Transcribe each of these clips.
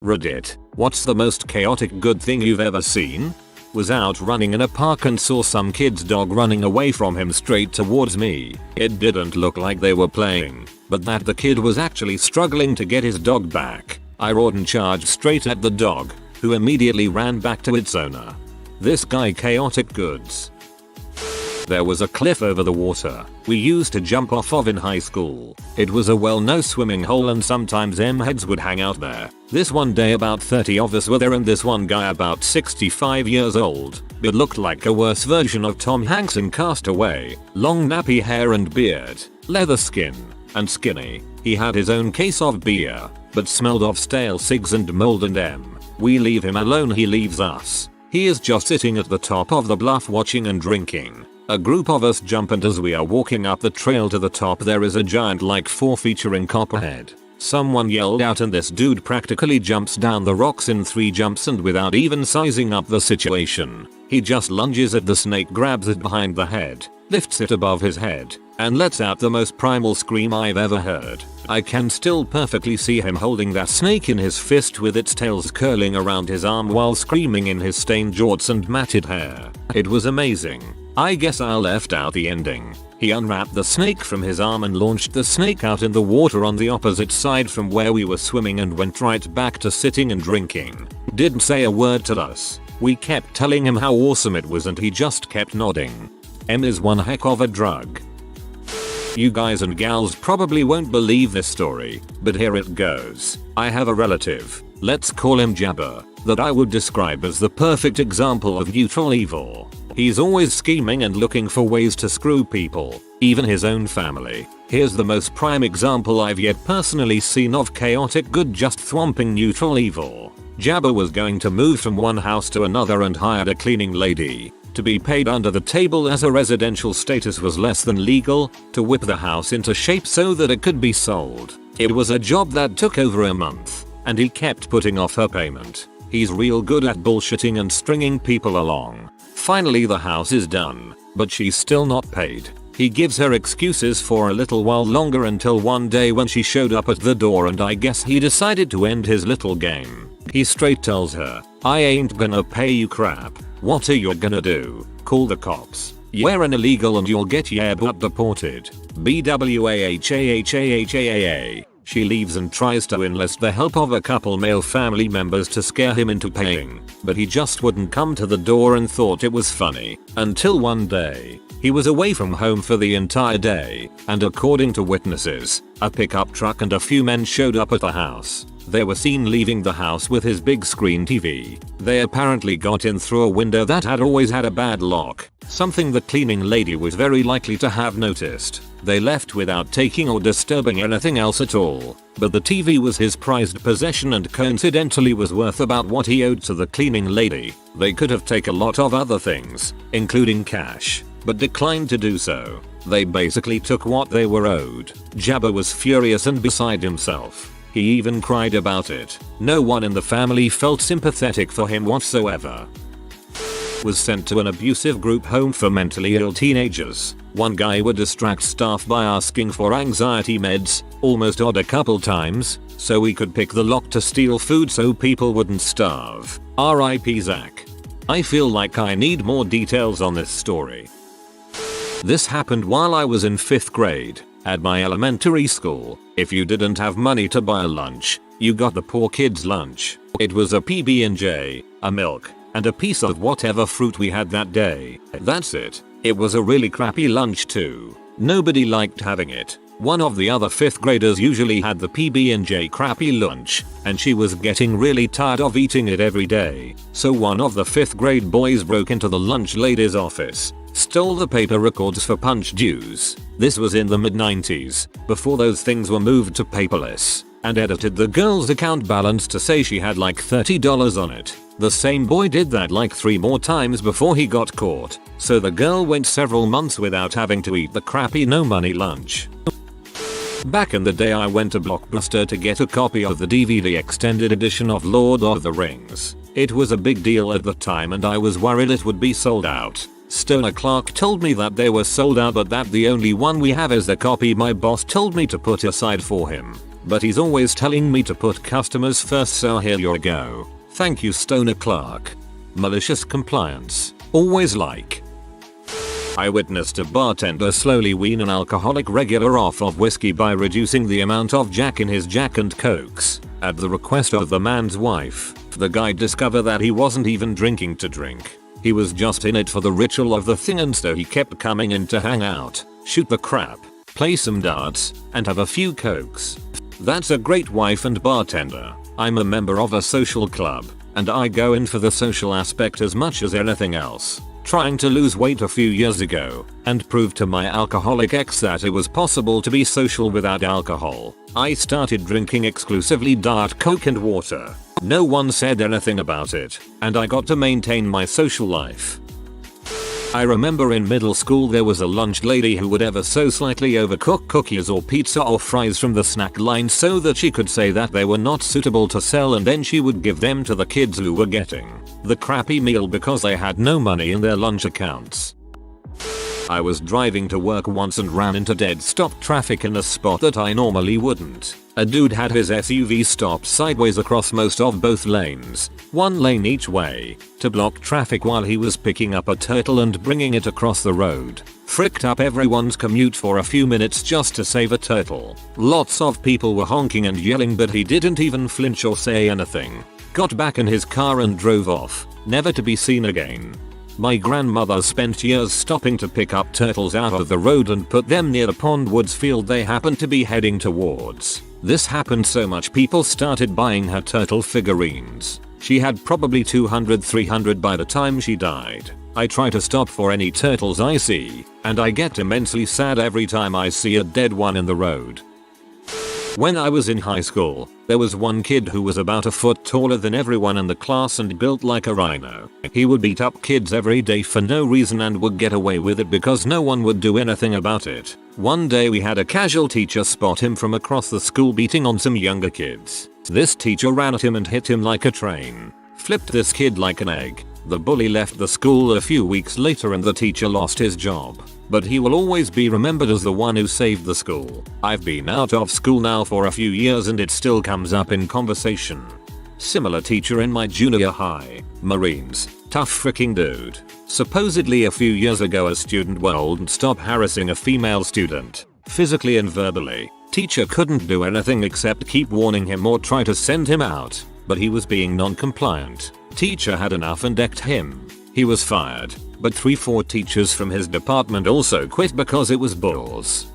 Reddit, what's the most chaotic good thing you've ever seen? Was out running in a park and saw some kid's dog running away from him straight towards me. It didn't look like they were playing, but that the kid was actually struggling to get his dog back. I roared and charged straight at the dog, who immediately ran back to its owner. This guy chaotic goods. There was a cliff over the water we used to jump off of in high school. It was a well-known swimming hole and sometimes M-heads would hang out there. This one day about 30 of us were there and this one guy about 65 years old, but looked like a worse version of Tom Hanks in Castaway. Long nappy hair and beard, leather skin, and skinny. He had his own case of beer, but smelled of stale cigs and mold and we leave him alone, he leaves us. He is just sitting at the top of the bluff watching and drinking. A group of us jump and as we are walking up the trail to the top there is a giant like 4 featuring copperhead. Someone yelled out and this dude practically jumps down the rocks in 3 jumps and without even sizing up the situation. He just lunges at the snake, grabs it behind the head, lifts it above his head, and lets out the most primal scream I've ever heard. I can still perfectly see him holding that snake in his fist with its tails curling around his arm while screaming in his stained jorts and matted hair. It was amazing. I guess I left out the ending. He unwrapped the snake from his arm and launched the snake out in the water on the opposite side from where we were swimming and went right back to sitting and drinking. Didn't say a word to us. We kept telling him how awesome it was and he just kept nodding. M is one heck of a drug. You guys and gals probably won't believe this story, but here it goes. I have a relative, let's call him Jabber, that I would describe as the perfect example of neutral evil. He's always scheming and looking for ways to screw people, even his own family. Here's the most prime example I've yet personally seen of chaotic good just thwomping neutral evil. Jabber was going to move from one house to another and hired a cleaning lady to be paid under the table as her residential status was less than legal, to whip the house into shape so that it could be sold. It was a job that took over a month, and he kept putting off her payment. He's real good at bullshitting and stringing people along. Finally the house is done, but she's still not paid. He gives her excuses for a little while longer until one day when she showed up at the door and I guess he decided to end his little game. He straight tells her, "I ain't gonna pay you crap. What are you gonna do? Call the cops? You're an illegal and you'll get your butt deported." BWAHAHAHAA. She leaves and tries to enlist the help of a couple male family members to scare him into paying, but he just wouldn't come to the door and thought it was funny. Until one day, he was away from home for the entire day, and according to witnesses, a pickup truck and a few men showed up at the house. They were seen leaving the house with his big screen TV. They apparently got in through a window that had always had a bad lock, something the cleaning lady was very likely to have noticed. They left without taking or disturbing anything else at all, but the TV was his prized possession and coincidentally was worth about what he owed to the cleaning lady. They could have taken a lot of other things, including cash, but declined to do so. They basically took what they were owed. Jabber was furious and beside himself. He even cried about it. No one in the family felt sympathetic for him whatsoever. Was sent to an abusive group home for mentally ill teenagers. One guy would distract staff by asking for anxiety meds, almost odd a couple times, so we could pick the lock to steal food so people wouldn't starve. R.I.P. Zach. I feel like I need more details on this story. This happened while I was in 5th grade. At my elementary school, if you didn't have money to buy a lunch, you got the poor kids' lunch. It was a PB&J, a milk, and a piece of whatever fruit we had that day. That's it. It was a really crappy lunch too. Nobody liked having it. One of the other 5th graders usually had the PB&J crappy lunch, and she was getting really tired of eating it every day. So one of the 5th grade boys broke into the lunch lady's office, stole the paper records for punch dues. This was in the mid-90s, before those things were moved to paperless, and edited the girl's account balance to say she had like $30 on it. The same boy did that like 3 more times before he got caught, so the girl went several months without having to eat the crappy no money lunch. Back in the day I went to Blockbuster to get a copy of the DVD extended edition of Lord of the Rings. It was a big deal at the time and I was worried it would be sold out. Stoner Clark told me that they were sold out but that the only one we have is the copy my boss told me to put aside for him. but he's always telling me to put customers first, so here you go. Thank you, Stoner Clark. Malicious Compliance. Always like. I witnessed a bartender slowly wean an alcoholic regular off of whiskey by reducing the amount of Jack in his Jack and Cokes. At the request of the man's wife, the guy discovered that he wasn't even drinking to drink. He was just in it for the ritual of the thing, and so he kept coming in to hang out, shoot the crap, play some darts, and have a few Cokes. That's a great wife and bartender. I'm a member of a social club, and I go in for the social aspect as much as anything else. Trying to lose weight a few years ago and prove to my alcoholic ex that it was possible to be social without alcohol, I started drinking exclusively Diet Coke and water. No one said anything about it, and I got to maintain my social life. I remember in middle school there was a lunch lady who would ever so slightly overcook cookies or pizza or fries from the snack line so that she could say that they were not suitable to sell, and then she would give them to the kids who were getting the crappy meal because they had no money in their lunch accounts. I was driving to work once and ran into dead stop traffic in a spot that I normally wouldn't. A dude had his SUV stopped sideways across most of both lanes, one lane each way, to block traffic while he was picking up a turtle and bringing it across the road. Fricked up everyone's commute for a few minutes just to save a turtle. Lots of people were honking and yelling, but he didn't even flinch or say anything. Got back in his car and drove off, never to be seen again. My grandmother spent years stopping to pick up turtles out of the road and put them near the pond woods field they happened to be heading towards. This happened so much people started buying her turtle figurines. She had probably 200-300 by the time she died. I try to stop for any turtles I see, and I get immensely sad every time I see a dead one in the road. When I was in high school, there was one kid who was about a foot taller than everyone in the class and built like a rhino. He would beat up kids every day for no reason and would get away with it because no one would do anything about it. One day we had a casual teacher spot him from across the school beating on some younger kids. This teacher ran at him and hit him like a train. Flipped this kid like an egg. The bully left the school a few weeks later and the teacher lost his job. But he will always be remembered as the one who saved the school. I've been out of school now for a few years and it still comes up in conversation. Similar teacher in my junior high. Marines. Tough freaking dude. Supposedly a few years ago a student wouldn't stop harassing a female student, physically and verbally. Teacher couldn't do anything except keep warning him or try to send him out, but he was being non-compliant. Teacher had enough and decked him. He was fired, but 3-4 teachers from his department also quit because it was bulls.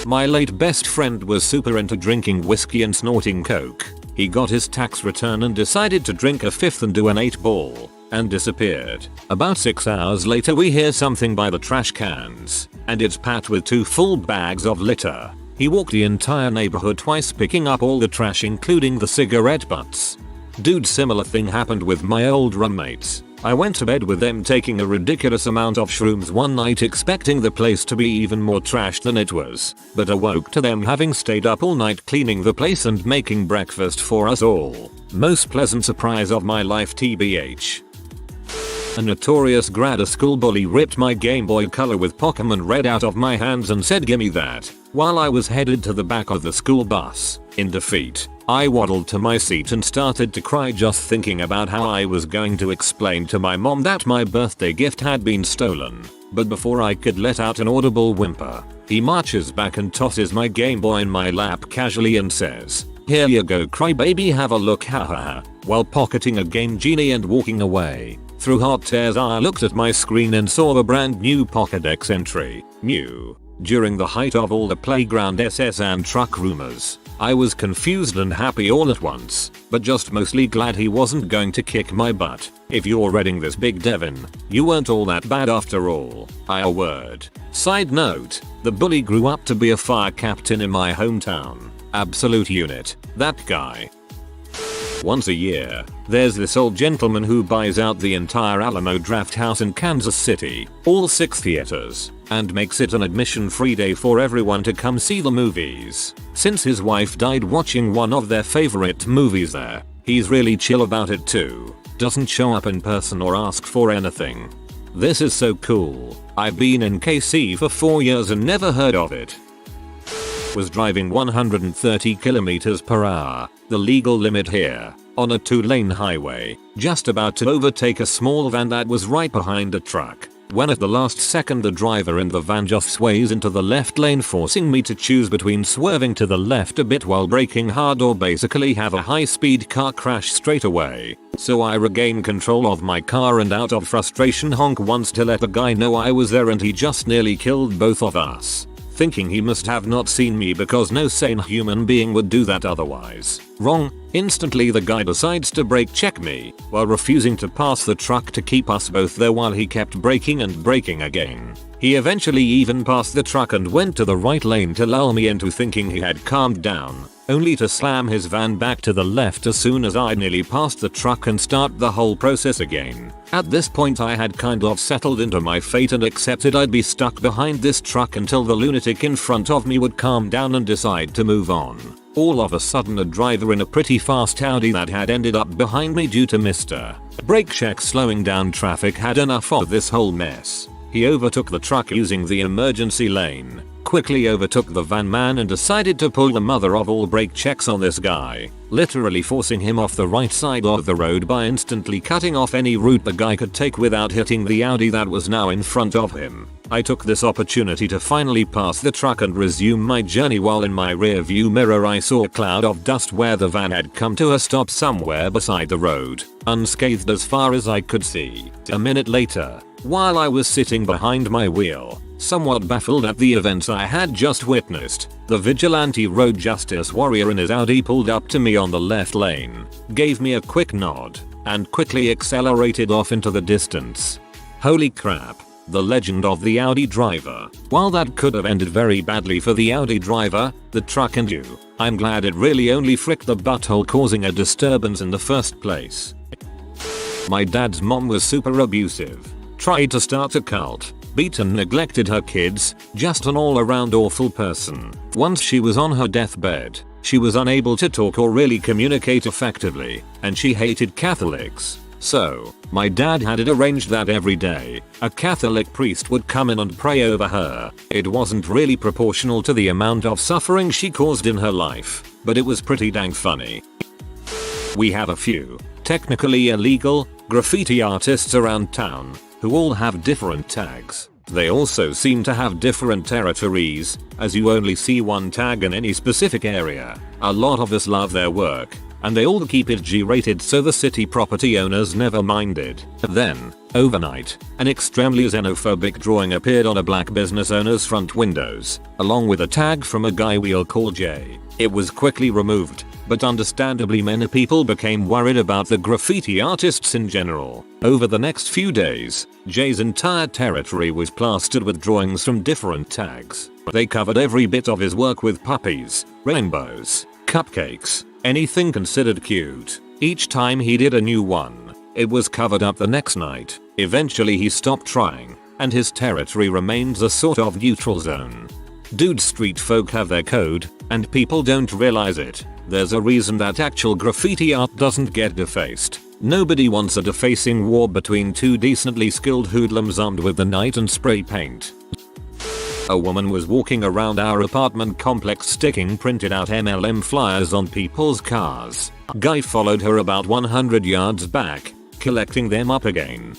My late best friend was super into drinking whiskey and snorting coke. He got his tax return and decided to drink a fifth and do an 8-ball, and disappeared. About 6 hours later we hear something by the trash cans, and it's Pat with 2 full bags of litter. He walked the entire neighborhood twice picking up all the trash including the cigarette butts. Dude, similar thing happened with my old roommates. I went to bed with them taking a ridiculous amount of shrooms one night expecting the place to be even more trashed than it was, but awoke to them having stayed up all night cleaning the place and making breakfast for us all. Most pleasant surprise of my life tbh. A notorious grad school bully ripped my Game Boy Color with Pokemon Red out of my hands and said gimme that, while I was headed to the back of the school bus. In defeat, I waddled to my seat and started to cry just thinking about how I was going to explain to my mom that my birthday gift had been stolen. But before I could let out an audible whimper, he marches back and tosses my Game Boy in my lap casually and says, "Here you go crybaby, have a look haha," while pocketing a Game Genie and walking away. Through hot tears I looked at my screen and saw the brand new Pokédex entry, new. During the height of all the playground SS and truck rumors, I was confused and happy all at once, but just mostly glad he wasn't going to kick my butt. If you're reading this, Big Devin, you weren't all that bad after all. A word. Side note, the bully grew up to be a fire captain in my hometown. Absolute unit, that guy. Once a year, there's this old gentleman who buys out the entire Alamo Drafthouse in Kansas City, all 6 theaters, and makes it an admission-free day for everyone to come see the movies. Since his wife died watching one of their favorite movies there, he's really chill about it too. Doesn't show up in person or ask for anything. This is so cool. I've been in KC for 4 years and never heard of it. was driving 130 km per hour, the legal limit here, on a 2-lane highway, just about to overtake a small van that was right behind a truck, when at the last second the driver in the van just sways into the left lane, forcing me to choose between swerving to the left a bit while braking hard or basically have a high-speed car crash straight away. So I regain control of my car and out of frustration honk once to let the guy know I was there, and he just nearly killed both of us. Thinking he must have not seen me because no sane human being would do that otherwise. Wrong. Instantly the guy decides to brake check me while refusing to pass the truck to keep us both there while he kept braking and braking again. He eventually even passed the truck and went to the right lane to lull me into thinking he had calmed down, only to slam his van back to the left as soon as I nearly passed the truck and start the whole process again. At this point I had kind of settled into my fate and accepted I'd be stuck behind this truck until the lunatic in front of me would calm down and decide to move on. All of a sudden a driver in a pretty fast Audi that had ended up behind me due to Mr. Brake check slowing down traffic had enough of this whole mess. He overtook the truck using the emergency lane, quickly overtook the van man and decided to pull the mother of all brake checks on this guy, literally forcing him off the right side of the road by instantly cutting off any route the guy could take without hitting the Audi that was now in front of him. I took this opportunity to finally pass the truck and resume my journey while in my rear view mirror I saw a cloud of dust where the van had come to a stop somewhere beside the road, unscathed as far as I could see. A minute later, while I was sitting behind my wheel, somewhat baffled at the events I had just witnessed, the vigilante road justice warrior in his Audi pulled up to me on the left lane, gave me a quick nod, and quickly accelerated off into the distance. Holy crap. The legend of the Audi driver. While that could have ended very badly for the Audi driver, the truck and you, I'm glad it really only fricked the butthole causing a disturbance in the first place. My dad's mom was super abusive. Tried to start a cult. Beat and neglected her kids. Just an all-around awful person. Once she was on her deathbed, she was unable to talk or really communicate effectively, and she hated Catholics. So, my dad had it arranged that every day, a Catholic priest would come in and pray over her. It wasn't really proportional to the amount of suffering she caused in her life, but it was pretty dang funny. We have a few, technically illegal, graffiti artists around town, who all have different tags. They also seem to have different territories, as you only see one tag in any specific area. A lot of us love their work, and they all keep it G-rated so the city property owners never minded. Then, overnight, an extremely xenophobic drawing appeared on a black business owner's front windows, along with a tag from a guy we'll call Jay. It was quickly removed, but understandably many people became worried about the graffiti artists in general. Over the next few days, Jay's entire territory was plastered with drawings from different tags. They covered every bit of his work with puppies, rainbows, cupcakes, anything considered cute. Each time he did a new one, it was covered up the next night. Eventually he stopped trying, and his territory remains a sort of neutral zone. Dude, street folk have their code, and people don't realize it. There's a reason that actual graffiti art doesn't get defaced. Nobody wants a defacing war between two decently skilled hoodlums armed with the knife and spray paint. A woman was walking around our apartment complex sticking printed out MLM flyers on people's cars. Guy followed her about 100 yards back, collecting them up again.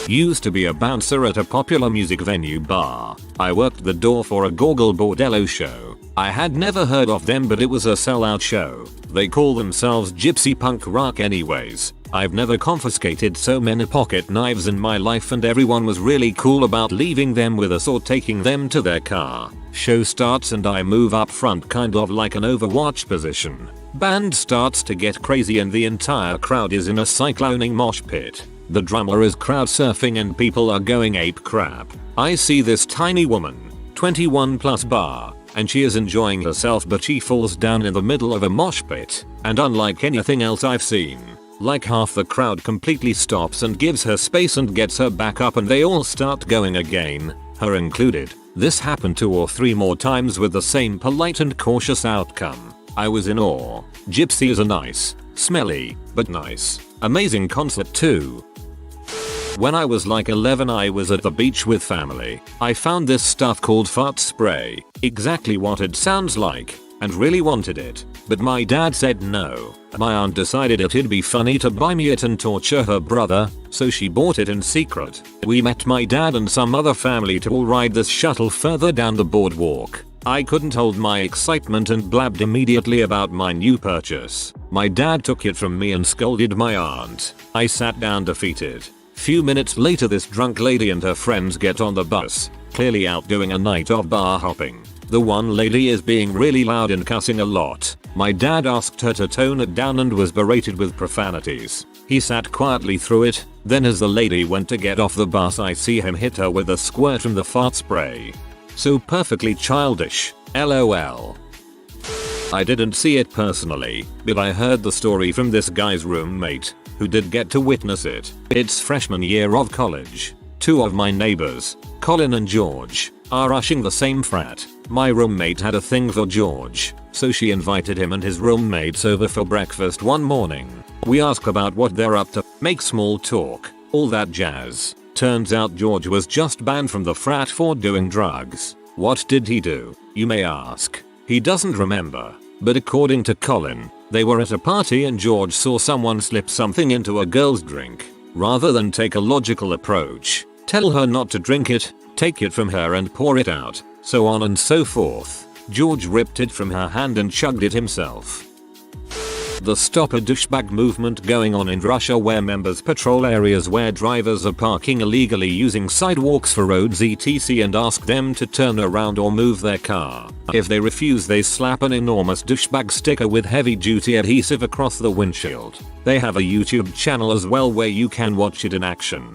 Used to be a bouncer at a popular music venue bar. I worked the door for a Gorgle Bordello show. I had never heard of them, but it was a sellout show. They call themselves gypsy punk rock anyways. I've never confiscated so many pocket knives in my life, and everyone was really cool about leaving them with us or taking them to their car. Show starts and I move up front kind of like an Overwatch position. Band starts to get crazy and the entire crowd is in a cycloning mosh pit. The drummer is crowd surfing and people are going ape crap. I see this tiny woman, 21 plus bar, and she is enjoying herself, but she falls down in the middle of a mosh pit, and unlike anything else I've seen, like half the crowd completely stops and gives her space and gets her back up and they all start going again, her included. This happened 2 or 3 more times with the same polite and cautious outcome. I was in awe. Gypsy is a nice, smelly, but nice, amazing concert too. When I was like 11, I was at the beach with family. I found this stuff called fart spray. exactly what it sounds like, and really wanted it. But my dad said no. My aunt decided it'd be funny to buy me it and torture her brother, so she bought it in secret. We met my dad and some other family to all ride this shuttle further down the boardwalk. I couldn't hold my excitement and blabbed immediately about my new purchase. My dad took it from me and scolded my aunt. I sat down defeated. Few minutes later, this drunk lady and her friends get on the bus, clearly out doing a night of bar hopping. The one lady is being really loud and cussing a lot. My dad asked her to tone it down and was berated with profanities. He sat quietly through it. Then as the lady went to get off the bus, I see him hit her with a squirt from the fart spray. So perfectly childish, LOL. I didn't see it personally, but I heard the story from this guy's roommate, who did get to witness it. It's freshman year of college. Two of my neighbors, Colin and George, are rushing the same frat. My roommate had a thing for George, so she invited him and his roommates over for breakfast one morning. We ask about what they're up to, make small talk, all that jazz. Turns out George was just banned from the frat for doing drugs. What did he do, you may ask? He doesn't remember, but according to Colin, they were at a party and George saw someone slip something into a girl's drink. Rather than take a logical approach, tell her not to drink it, take it from her and pour it out, so on and so forth, George ripped it from her hand and chugged it himself. The Stop a Douchebag movement going on in Russia, where members patrol areas where drivers are parking illegally using sidewalks for roads etc. and ask them to turn around or move their car. If they refuse, they slap an enormous douchebag sticker with heavy duty adhesive across the windshield. They have a YouTube channel as well where you can watch it in action.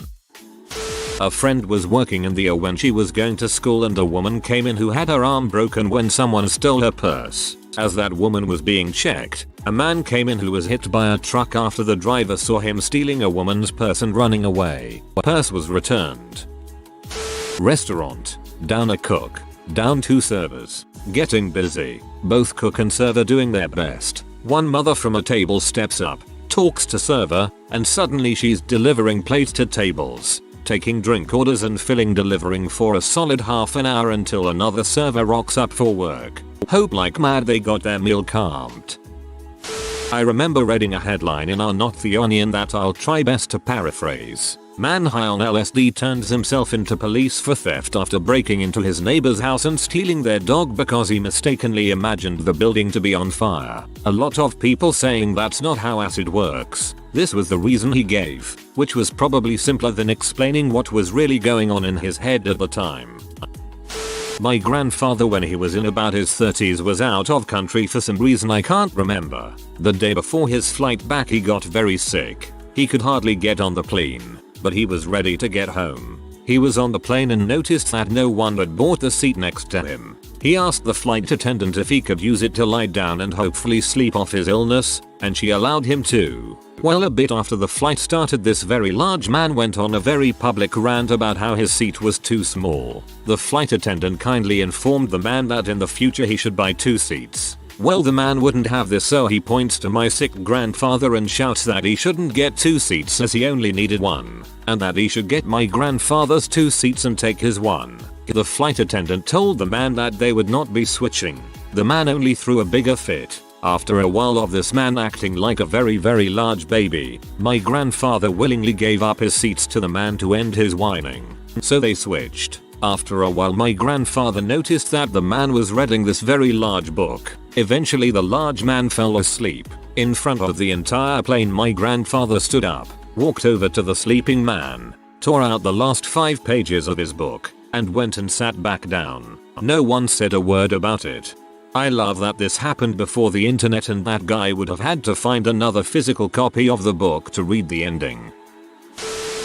A friend was working in the when she was going to school, and a woman came in who had her arm broken when someone stole her purse. As that woman was being checked, a man came in who was hit by a truck after the driver saw him stealing a woman's purse and running away. The purse was returned. Restaurant. Down a cook. Down 2 servers. Getting busy. Both cook and server doing their best. One mother from a table steps up, talks to server, and suddenly she's delivering plates to tables, taking drink orders and delivering for a solid half an hour until another server rocks up for work. Hope like mad they got their meal calmed. I remember reading a headline in our Not the Onion that I'll try best to paraphrase. Man high on LSD turns himself into police for theft after breaking into his neighbor's house and stealing their dog because he mistakenly imagined the building to be on fire. A lot of people saying that's not how acid works. This was the reason he gave, which was probably simpler than explaining what was really going on in his head at the time. My grandfather, when he was in about his 30s, was out of country for some reason I can't remember. The day before his flight back he got very sick. He could hardly get on the plane, but he was ready to get home. He was on the plane and noticed that no one had bought the seat next to him. He asked the flight attendant if he could use it to lie down and hopefully sleep off his illness, and she allowed him to. Well, a bit after the flight started, this very large man went on a very public rant about how his seat was too small. The flight attendant kindly informed the man that in the future he should buy 2 seats. Well, the man wouldn't have this, so he points to my sick grandfather and shouts that he shouldn't get 2 seats as he only needed 1, and that he should get my grandfather's 2 seats and take his 1. The flight attendant told the man that they would not be switching. The man only threw a bigger fit. After a while of this man acting like a very large baby, my grandfather willingly gave up his seats to the man to end his whining. So they switched. After a while, my grandfather noticed that the man was reading this very large book. Eventually the large man fell asleep. In front of the entire plane, my grandfather stood up, walked over to the sleeping man, tore out the last 5 pages of his book, and went and sat back down. No one said a word about it. I love that this happened before the internet, and that guy would have had to find another physical copy of the book to read the ending.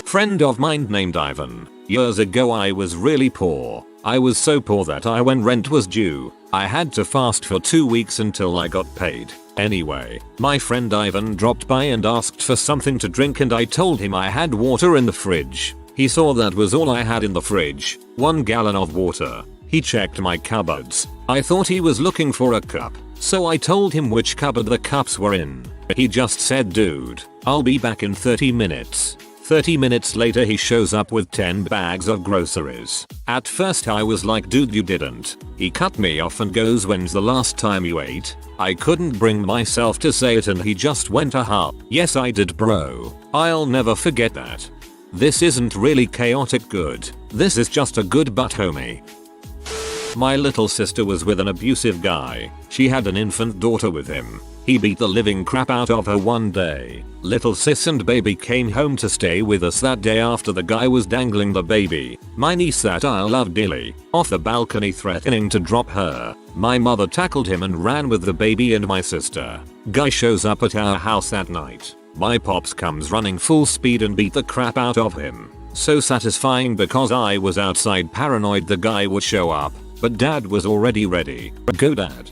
Friend of mine named Ivan. Years ago I was really poor. I was so poor that when rent was due, I had to fast for 2 weeks until I got paid. Anyway, my friend Ivan dropped by and asked for something to drink, and I told him I had water in the fridge. He saw that was all I had in the fridge, 1 gallon of water. He checked my cupboards. I thought he was looking for a cup, so I told him which cupboard the cups were in. He just said, "Dude, I'll be back in 30 minutes. 30 minutes later he shows up with 10 bags of groceries. At first I was like, dude, you didn't. He cut me off and goes, when's the last time you ate? I couldn't bring myself to say it and he just went, aha. Yes I did, bro. I'll never forget that. This isn't really chaotic good. This is just a good butt homie. My little sister was with an abusive guy. She had an infant daughter with him. He beat the living crap out of her one day. Little sis and baby came home to stay with us that day after the guy was dangling the baby. My niece that I love dearly off the balcony threatening to drop her. My mother tackled him and ran with the baby and my sister. Guy shows up at our house that night. My pops comes running full speed and beat the crap out of him. So satisfying because I was outside paranoid the guy would show up. But dad was already ready. Go dad.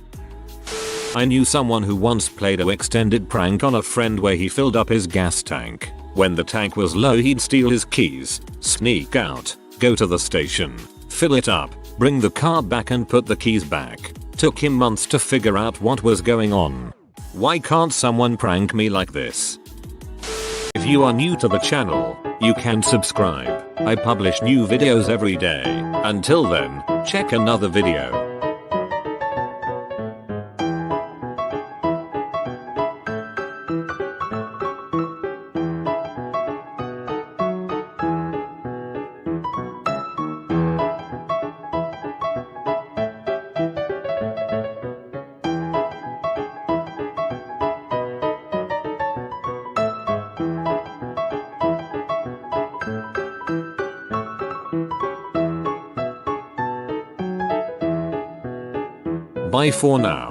I knew someone who once played an extended prank on a friend where he filled up his gas tank. When the tank was low he'd steal his keys, sneak out, go to the station, fill it up, bring the car back and put the keys back. Took him months to figure out what was going on. Why can't someone prank me like this? If you are new to the channel, you can subscribe. I publish new videos every day. Until then, check another video. Bye for now.